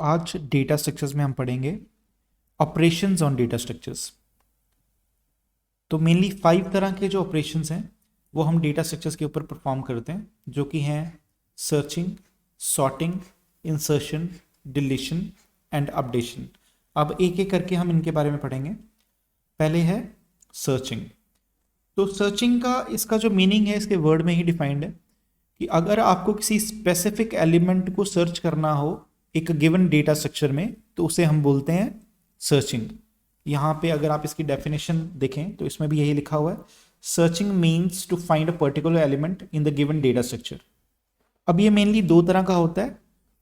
आज data structures में हम पढ़ेंगे ऑपरेशंस ऑन डेटा स्ट्रक्चर्स। तो मेनली 5 तरह के जो ऑपरेशंस हैं वो हम डेटा स्ट्रक्चर्स के ऊपर परफॉर्म करते हैं, जो कि हैं searching, sorting, insertion, deletion and updation. अब एक एक करके हम इनके बारे में पढ़ेंगे। पहले है सर्चिंग। तो सर्चिंग का इसका जो मीनिंग है इसके वर्ड में ही डिफाइंड है कि अगर आपको किसी स्पेसिफिक एलिमेंट को सर्च करना हो एक गिवन डेटा स्ट्रक्चर में तो उसे हम बोलते हैं सर्चिंग। यहाँ पे अगर आप इसकी डेफिनेशन देखें तो इसमें भी यही लिखा हुआ है, searching means to find a particular element in the given data structure. अब ये मेनली 2 तरह का होता है,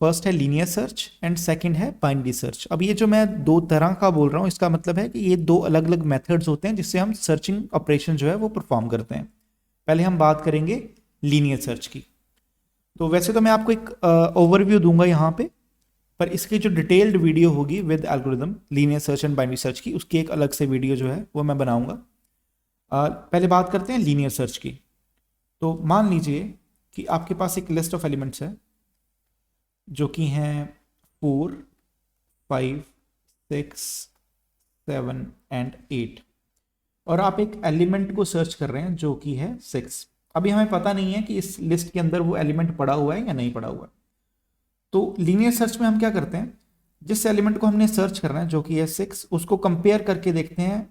फर्स्ट है लीनियर सर्च एंड सेकंड है बाइनरी सर्च। अब ये जो मैं 2 तरह का बोल रहा हूँ इसका मतलब है कि ये 2 अलग अलग मेथड्स होते हैं जिससे हम सर्चिंग ऑपरेशन जो है वो परफॉर्म करते हैं। पहले हम बात करेंगे लीनियर सर्च की। तो वैसे तो मैं आपको एक ओवरव्यू दूंगा यहाँ पे, पर इसकी जो डिटेल्ड वीडियो होगी with algorithm linear search and binary search की, उसकी एक अलग से वीडियो जो है वो मैं बनाऊंगा। पहले बात करते हैं लीनियर सर्च की। तो मान लीजिए कि आपके पास एक लिस्ट ऑफ एलिमेंट्स है जो कि हैं 4, 5, 6, 7 एंड 8, और आप एक एलिमेंट को सर्च कर रहे हैं जो कि है 6। अभी हमें पता नहीं है कि इस लिस्ट के अंदर वो एलिमेंट पड़ा हुआ है या नहीं पड़ा हुआ है। तो लीनियर सर्च में हम क्या करते हैं, जिस एलिमेंट को हमने सर्च करना है जो कि है 6, उसको कंपेयर करके देखते हैं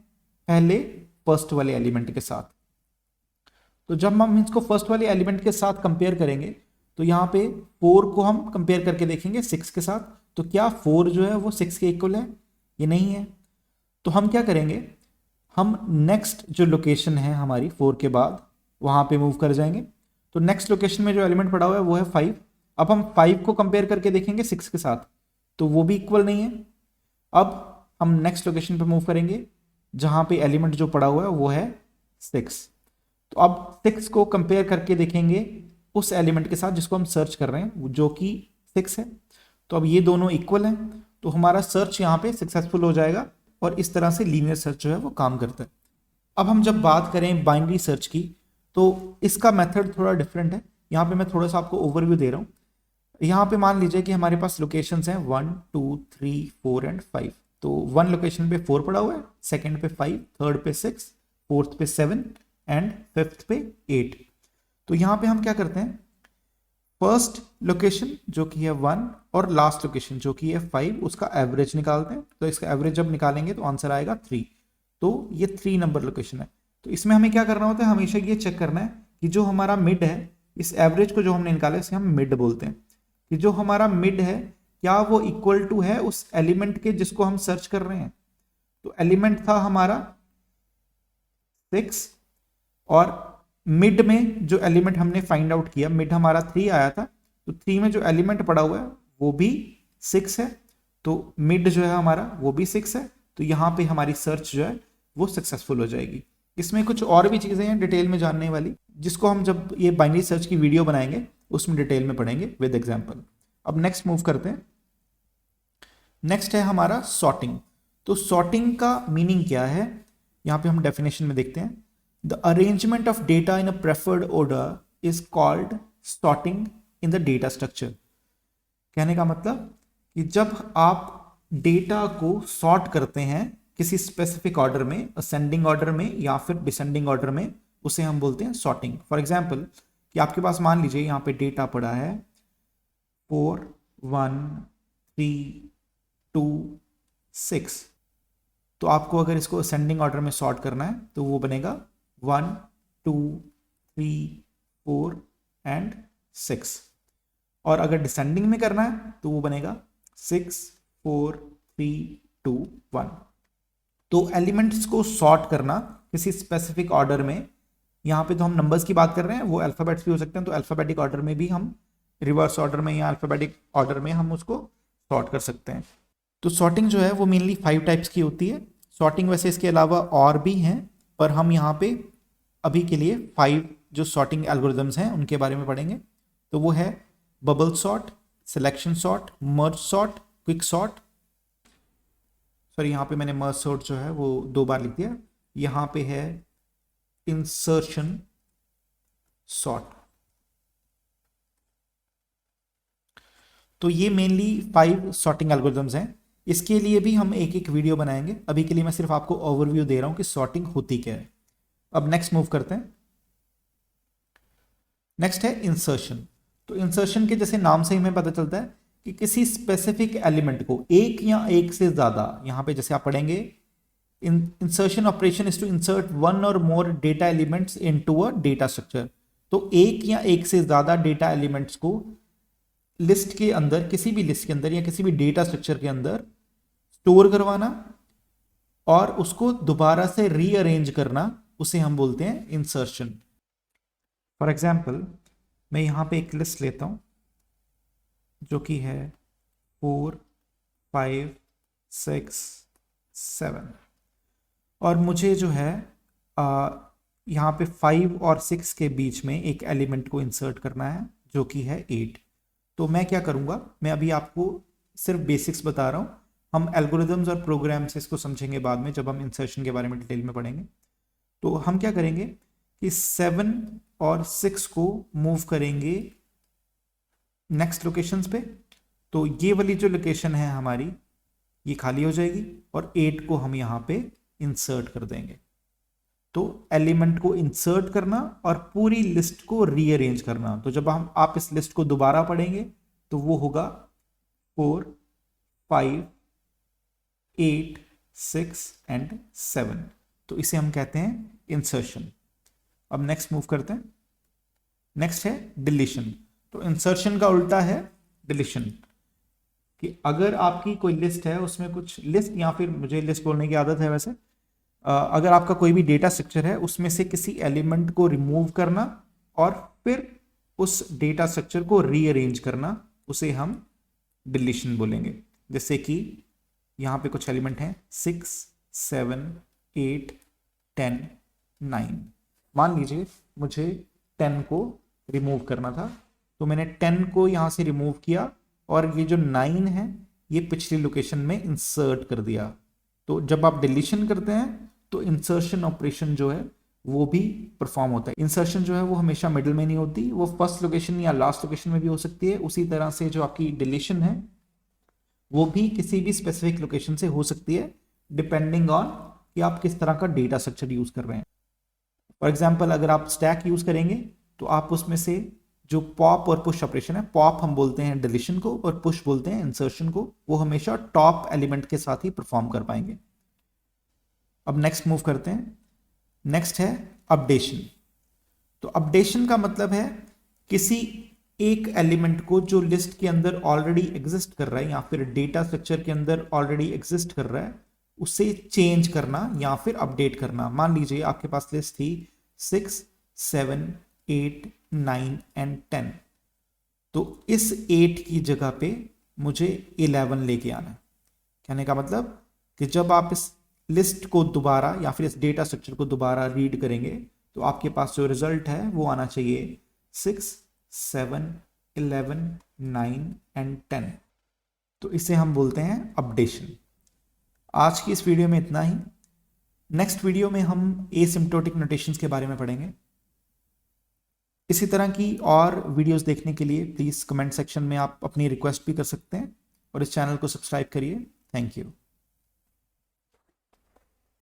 पहले फर्स्ट वाले एलिमेंट के साथ। तो जब हम इसको फर्स्ट वाले एलिमेंट के साथ कंपेयर करेंगे तो यहाँ पे 4 को हम कंपेयर करके देखेंगे 6 के साथ, तो क्या 4 जो है वो 6 के इक्वल है? ये नहीं है। तो हम क्या करेंगे, हम नेक्स्ट जो लोकेशन है हमारी 4 के बाद वहां पे मूव कर जाएंगे। तो नेक्स्ट लोकेशन में जो एलिमेंट पड़ा हुआ है वो है 5। अब हम 5 को कंपेयर करके देखेंगे 6 के साथ, तो वो भी इक्वल नहीं है। अब हम नेक्स्ट लोकेशन पे मूव करेंगे जहां पे एलिमेंट जो पड़ा हुआ है वो है 6। तो अब 6 को कंपेयर करके देखेंगे उस एलिमेंट के साथ जिसको हम सर्च कर रहे हैं जो कि 6 है। तो अब ये दोनों इक्वल हैं, तो हमारा सर्च यहाँ पे सक्सेसफुल हो जाएगा, और इस तरह से लीनियर सर्च जो है वो काम करता है। अब हम जब बात करें बाइनरी सर्च की तो इसका मेथड थोड़ा डिफरेंट है। यहाँ पे मैं थोड़ा सा आपको ओवरव्यू दे रहा हूँ। यहाँ पे मान लीजिए कि हमारे पास लोकेशंस हैं 1, 2, 3, 4 एंड 5। तो 1 लोकेशन पे 4 पड़ा हुआ है, सेकंड पे 5, थर्ड पे 6, फोर्थ पे 7 एंड फिफ्थ पे 8। तो यहाँ पे हम क्या करते हैं, फर्स्ट लोकेशन जो कि है 1 और लास्ट लोकेशन जो कि है 5, उसका एवरेज निकालते हैं। तो इसका एवरेज जब निकालेंगे तो आंसर आएगा 3। तो ये 3 नंबर लोकेशन है। तो इसमें हमें क्या करना होता है, हमेशा ये चेक करना है कि जो हमारा मिड है, इस एवरेज को जो हमने निकाला इसे हम मिड बोलते हैं, कि जो हमारा मिड है क्या वो इक्वल टू है उस एलिमेंट के जिसको हम सर्च कर रहे हैं। तो एलिमेंट था हमारा 6, और मिड में जो एलिमेंट हमने फाइंड आउट किया, मिड हमारा 3 आया था, तो 3 में जो एलिमेंट पड़ा हुआ है वो भी 6 है, तो मिड जो है हमारा वो भी 6 है। तो यहाँ पे हमारी सर्च जो है वो सक्सेसफुल हो जाएगी। इसमें कुछ और भी चीजें हैं डिटेल में जानने वाली, जिसको हम जब ये बाइनरी सर्च की वीडियो बनाएंगे उसमें डिटेल में पढ़ेंगे विद एग्जांपल। अब नेक्स्ट मूव करते हैं। नेक्स्ट है हमारा सॉर्टिंग। तो सॉर्टिंग का मीनिंग क्या है, यहाँ पे हम डेफिनेशन में देखते हैं, the arrangement of data in a preferred order is called sorting in the data structure. कहने का मतलब कि जब आप डेटा को सॉर्ट करते हैं किसी स्पेसिफिक ऑर्डर में, असेंडिंग ऑर्डर में या फिर डिसेंडिंग ऑर्डर में, उसे हम बोलते हैं सॉर्टिंग। फॉर एग्जाम्पल कि आपके पास मान लीजिए यहाँ पे डेटा पड़ा है 4, 1, 3, 2, 6। तो आपको अगर इसको असेंडिंग ऑर्डर में सॉर्ट करना है तो वो बनेगा 1, 2, 3, 4 एंड 6। और अगर डिसेंडिंग में करना है तो वो बनेगा 6, 4, 3, 2, 1। तो एलिमेंट्स को सॉर्ट करना किसी स्पेसिफिक ऑर्डर में, यहाँ पे तो हम नंबर्स की बात कर रहे हैं, वो अल्फाबेट्स भी हो सकते हैं, तो अल्फाबेटिक ऑर्डर में भी हम, रिवर्स ऑर्डर में या अल्फाबेटिक ऑर्डर में हम उसको सॉर्ट कर सकते हैं। तो सॉर्टिंग जो है वो मेनली 5 टाइप्स की होती है। सॉर्टिंग वैसे इसके अलावा और भी हैं, पर हम यहाँ पे अभी के लिए 5 जो सॉर्टिंग एल्गोरिदम्स हैं उनके बारे में पढ़ेंगे। तो वो है bubble sort, selection sort, merge sort, quick sort. Sorry, यहाँ पे मैंने मर्ज सॉर्ट जो है वो 2 बार लिख दिया। यहाँ पे है इंसर्शन सॉर्ट। तो ये मेनली 5 सॉर्टिंग एल्गोरिथम्स हैं। इसके लिए भी हम एक एक वीडियो बनाएंगे, अभी के लिए मैं सिर्फ आपको ओवरव्यू दे रहा हूं कि सॉर्टिंग होती क्या है। अब नेक्स्ट मूव करते हैं। नेक्स्ट है इंसर्शन। तो इंसर्शन के जैसे नाम से ही हमें पता चलता है कि किसी स्पेसिफिक एलिमेंट को एक या एक से ज्यादा, यहां पे जैसे आप पढ़ेंगे insertion operation is to insert one or more data elements into a data structure. तो एक या एक से ज्यादा डेटा एलिमेंट्स को लिस्ट के अंदर, किसी भी लिस्ट के अंदर या किसी भी डेटा स्ट्रक्चर के अंदर स्टोर करवाना और उसको दोबारा से रीअरेंज करना, उसे हम बोलते हैं इंसर्शन। फॉर एग्जाम्पल मैं यहां पे एक लिस्ट लेता हूं जो कि है 4, 5, 6, 7 और मुझे जो है यहाँ पे 5 और 6 के बीच में एक एलिमेंट को इंसर्ट करना है जो कि है 8। तो मैं क्या करूँगा, मैं अभी आपको सिर्फ बेसिक्स बता रहा हूँ, हम एल्गोरिदम्स और प्रोग्राम्स इसको समझेंगे बाद में जब हम इंसर्शन के बारे में डिटेल में पढ़ेंगे। तो हम क्या करेंगे कि 7 और 6 को मूव करेंगे नेक्स्ट लोकेशंस पे। तो ये वाली जो लोकेशन है हमारी ये खाली हो जाएगी और 8 को हम यहाँ पे इंसर्ट कर देंगे। तो एलिमेंट को इंसर्ट करना और पूरी लिस्ट को रीअरेंज करना। तो जब आप इस लिस्ट को दोबारा पढ़ेंगे तो वो होगा 4, 5, 8, 6 एंड 7। तो इसे हम कहते हैं इंसर्शन। अब नेक्स्ट मूव करते हैं। नेक्स्ट है डिलीशन। तो इंसर्शन का उल्टा है डिलीशन, कि अगर आपकी कोई लिस्ट है उसमें कुछ लिस्ट, या फिर मुझे लिस्ट बोलने की आदत है वैसे, अगर आपका कोई भी डेटा स्ट्रक्चर है उसमें से किसी एलिमेंट को रिमूव करना और फिर उस डेटा स्ट्रक्चर को रीअरेंज करना, उसे हम डिलीशन बोलेंगे। जैसे कि यहाँ पे कुछ एलिमेंट हैं 6, 7, 8, 10, 9। मान लीजिए मुझे 10 को रिमूव करना था, तो मैंने 10 को यहाँ से रिमूव किया और ये जो 9 है ये पिछली लोकेशन में इंसर्ट कर दिया। तो जब आप डिलीशन करते हैं तो इंसर्शन ऑपरेशन जो है वो भी परफॉर्म होता है। इंसर्शन जो है वो हमेशा मिडिल में नहीं होती, वो फर्स्ट लोकेशन या लास्ट लोकेशन में भी हो सकती है। उसी तरह से जो आपकी डिलीशन है वो भी किसी भी स्पेसिफिक लोकेशन से हो सकती है, डिपेंडिंग ऑन कि आप किस तरह का डेटा स्ट्रक्चर यूज कर रहे हैं। फॉर एग्जाम्पल अगर आप स्टैक यूज करेंगे तो आप उसमें से जो पॉप और पुश ऑपरेशन है, पॉप हम बोलते हैं डिलीशन को और पुश बोलते हैं इंसर्शन को, वो हमेशा टॉप एलिमेंट के साथ ही परफॉर्म कर पाएंगे। अब नेक्स्ट मूव करते हैं। नेक्स्ट है अपडेशन। तो अपडेशन का मतलब है किसी एक एलिमेंट को जो लिस्ट के अंदर ऑलरेडी एग्जिस्ट कर रहा है या फिर डेटा स्ट्रक्चर के अंदर ऑलरेडी एग्जिस्ट कर रहा है उसे चेंज करना या फिर अपडेट करना। मान लीजिए आपके पास लिस्ट थी 6, 7, 8, 9 एंड 10। तो इस 8 की जगह पे मुझे 11 लेके आना है। कहने का मतलब कि जब आप इस लिस्ट को दोबारा या फिर इस डेटा स्ट्रक्चर को दोबारा रीड करेंगे तो आपके पास जो रिजल्ट है वो आना चाहिए 6, 7, 11, 9 एंड 10। तो इसे हम बोलते हैं अपडेशन। आज की इस वीडियो में इतना ही। नेक्स्ट वीडियो में हम एसिम्प्टोटिक नोटेशंस के बारे में पढ़ेंगे। इसी तरह की और वीडियोस देखने के लिए प्लीज़ कमेंट सेक्शन में आप अपनी रिक्वेस्ट भी कर सकते हैं और इस चैनल को सब्सक्राइब करिए। Thank you.